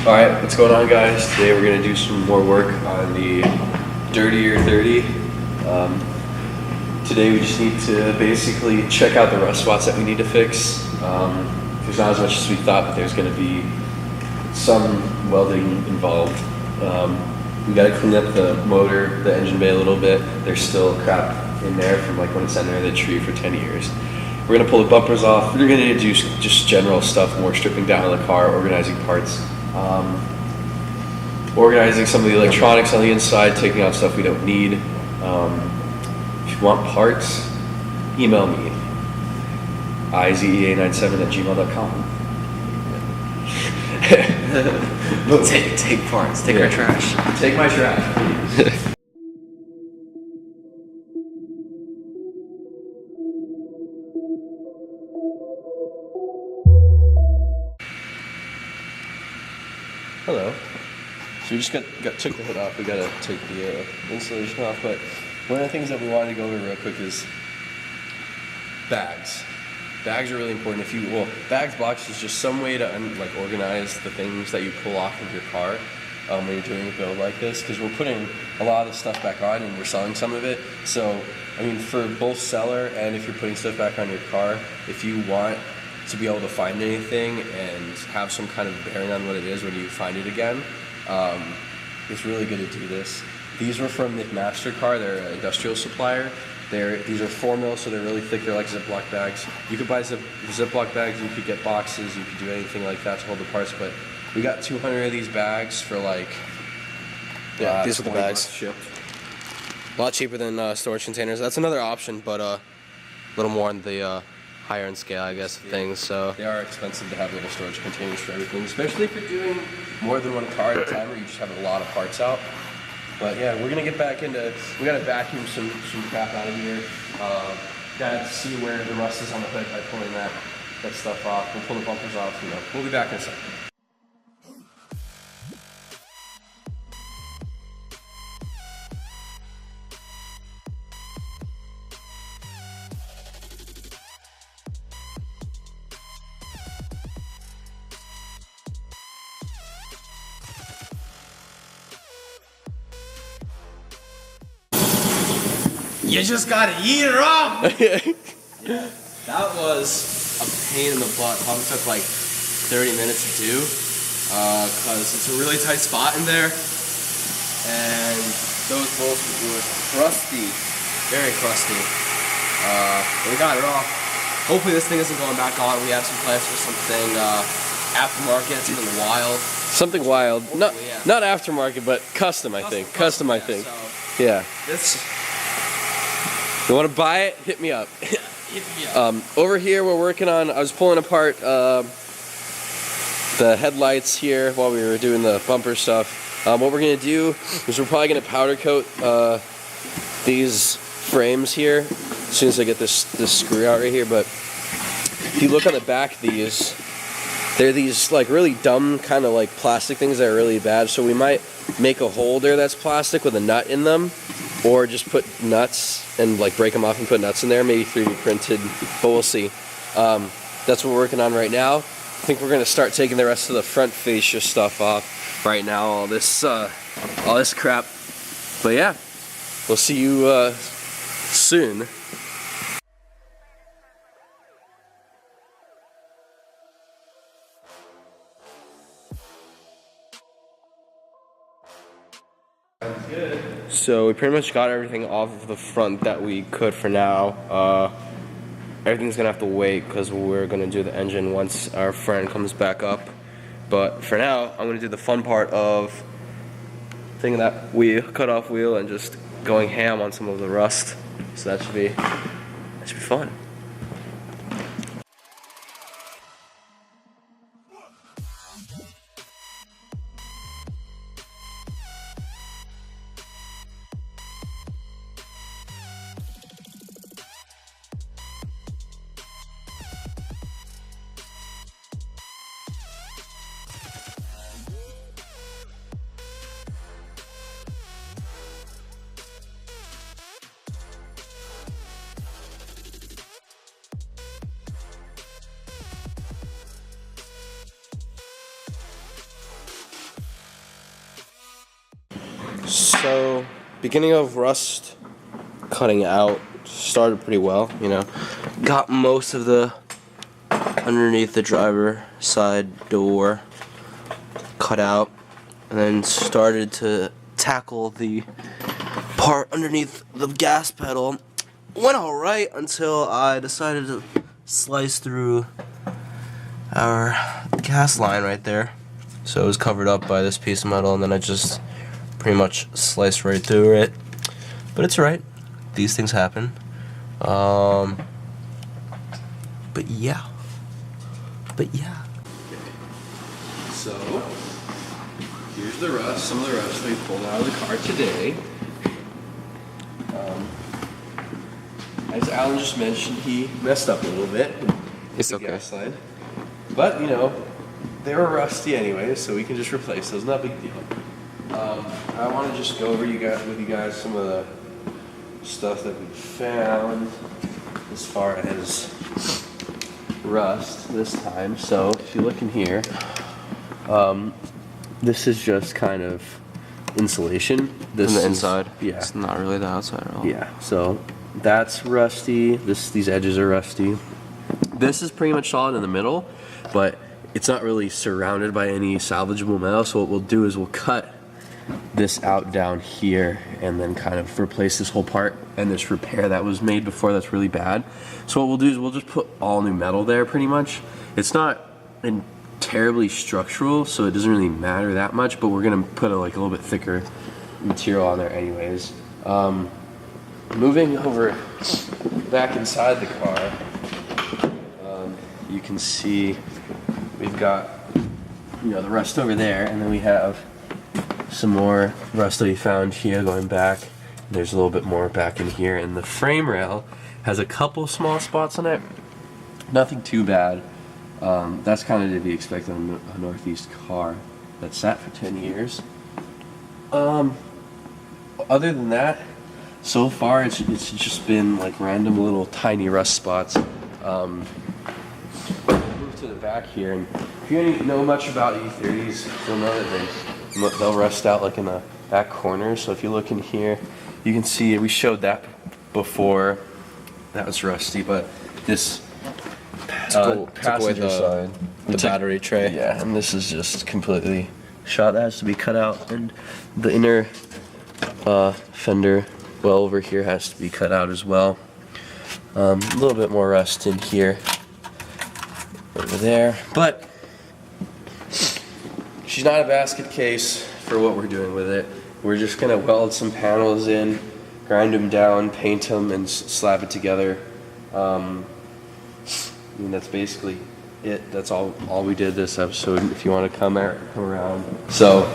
Alright, what's going on, guys? Today we're going to do some more work on the dirtier 30. Today we just need to basically check out the rust spots that we need to fix. There's not as much as we thought, but there's going to be some welding involved. We got to clean up the motor, the engine bay a little bit. There's still crap in there from like when it's under the tree for 10 years. We're going to pull the bumpers off. We're going to do just general stuff, more stripping down the car, organizing parts. Organizing some of the electronics on the inside, taking out stuff we don't need. If you want parts, email me, izea97@gmail.com. Take parts, take our trash. Take my trash, please. Hello. So we just took the hood off. We gotta take the insulation off. But one of the things that we wanted to go over real quick is bags. Bags are really important. Bags box is just some way to organize the things that you pull off of your car when you're doing a build like this. Because we're putting a lot of this stuff back on and we're selling some of it. So I mean, for both seller and if you're putting stuff back on your car, if you want to be able to find anything and have some kind of bearing on what it is when you find it again, it's really good to do this. These were from the MasterCar, they're an industrial supplier. These are 4 mil, so they're really thick, they're like Ziploc bags. You could buy Ziploc bags, you could get boxes, you could do anything like that to hold the parts, but we got 200 of these bags for these are the bags. Shipped. A lot cheaper than storage containers. That's another option, but a little more on the higher end scale, I guess, of things. So they are expensive to have little storage containers for everything, especially if you're doing more than one car at a time, where you just have a lot of parts out. But yeah, we're gonna get back into. We gotta vacuum some crap out of here. Gotta see where the rust is on the hood by pulling that stuff off. We'll pull the bumpers off. We'll be back in a second. you just gotta eat it up. That was a pain in the butt. Probably took like 30 minutes to do, cause it's a really tight spot in there, and those bolts were crusty, very crusty. But we got it off. Hopefully this thing isn't going back on. We have some plans for something aftermarket, something wild. Something wild. Not aftermarket, but custom, I think. Custom, I think. So yeah. This. You want to buy it? Hit me up. Hit me up. Over here, we're working on. I was pulling apart the headlights here while we were doing the bumper stuff. What we're gonna do is we're probably gonna powder coat these frames here as soon as I get this screw out right here. But if you look on the back of these, they're these like really dumb kind of like plastic things that are really bad. So we might make a holder that's plastic with a nut in them, or just put nuts and like break them off and put nuts in there, maybe 3D printed, but we'll see. That's what we're working on right now. I think we're gonna start taking the rest of the front fascia stuff off right now, all this crap. But yeah, we'll see you soon. So we pretty much got everything off of the front that we could for now. Everything's gonna have to wait because we're gonna do the engine once our friend comes back up. But for now, I'm gonna do the fun part of taking that cut off wheel and just going ham on some of the rust. So that should be fun. So, beginning of rust cutting out started pretty well, you know. Got most of the underneath the driver side door cut out, and then started to tackle the part underneath the gas pedal. Went alright until I decided to slice through our gas line right there. So it was covered up by this piece of metal, and then I just pretty much sliced right through it. But it's alright. These things happen. But yeah. So, here's the rust, some of the rust we pulled out of the car today. As Alan just mentioned, he messed up a little bit with It's the okay. gas line. But, you know, they were rusty anyway, so we can just replace those, not a big deal. I want to just go over with you guys some of the stuff that we found as far as rust this time. So if you look in here, this is just kind of insulation. This On the is- inside? Yeah. It's not really the outside at all. Yeah. So that's rusty. These edges are rusty. This is pretty much solid in the middle, but it's not really surrounded by any salvageable metal. So what we'll do is we'll cut this out down here and then kind of replace this whole part and this repair that was made before that's really bad. So what we'll do is we'll just put all new metal there pretty much. It's not terribly structural, so it doesn't really matter that much, but we're gonna put a little bit thicker material on there anyways. Moving over back inside the car, you can see we've got, you know, the rust over there, and then we have some more rust that we found here going back. There's a little bit more back in here, and the frame rail has a couple small spots on it. Nothing too bad. That's kind of to be expected on a Northeast car that sat for 10 years. Other than that, so far it's just been like random little tiny rust spots. Move to the back here, and if you know much about E30s, you'll know that they'll rust out like in the back corner. So if you look in here, you can see we showed that before. That was rusty, but this Took away passenger side, the battery tray. yeah, and this is just completely shot. That has to be cut out, and the inner fender well over here has to be cut out as well. A little bit more rust in here, over there, but she's not a basket case for what we're doing with it. We're just gonna weld some panels in, grind them down, paint them, and slap it together. I mean, that's basically it. That's all we did this episode. If you want to come around. So,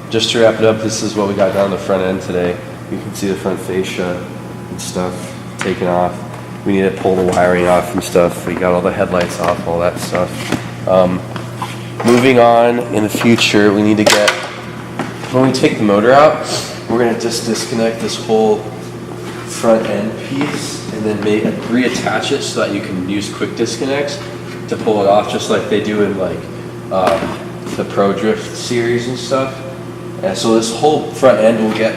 just to wrap it up, this is what we got down the front end today. You can see the front fascia and stuff taken off. We need to pull the wiring off and stuff. We got all the headlights off, all that stuff. Moving on, in the future, we need to get, when we take the motor out, we're going to just disconnect this whole front end piece and then reattach it so that you can use quick disconnects to pull it off, just like they do in like the Pro Drift series and stuff. And so this whole front end will get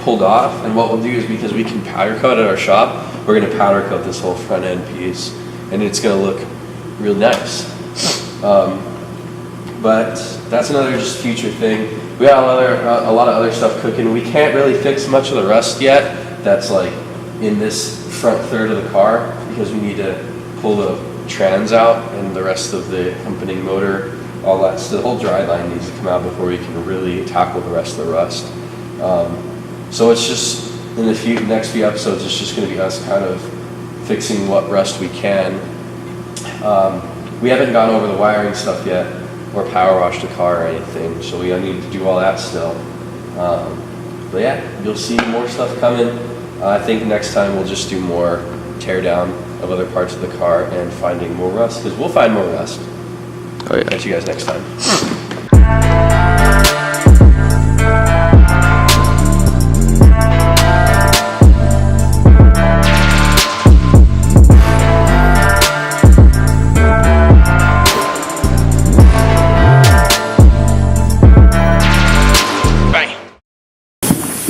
pulled off, and what we'll do is, because we can powder coat at our shop, we're going to powder coat this whole front end piece, and it's going to look really nice. But that's another just future thing. We got a lot of other stuff cooking. We can't really fix much of the rust yet that's like in this front third of the car, because we need to pull the trans out and the rest of the accompanying motor, all that. So the whole dry line needs to come out before we can really tackle the rest of the rust. So it's just, in the next few episodes, it's just going to be us kind of fixing what rust we can. We haven't gone over the wiring stuff yet, or power washed the car or anything, so we need to do all that still. But yeah, you'll see more stuff coming. I think next time we'll just do more teardown of other parts of the car and finding more rust, because we'll find more rust. Oh yeah. Catch you guys next time.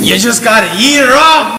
You just gotta eat it up.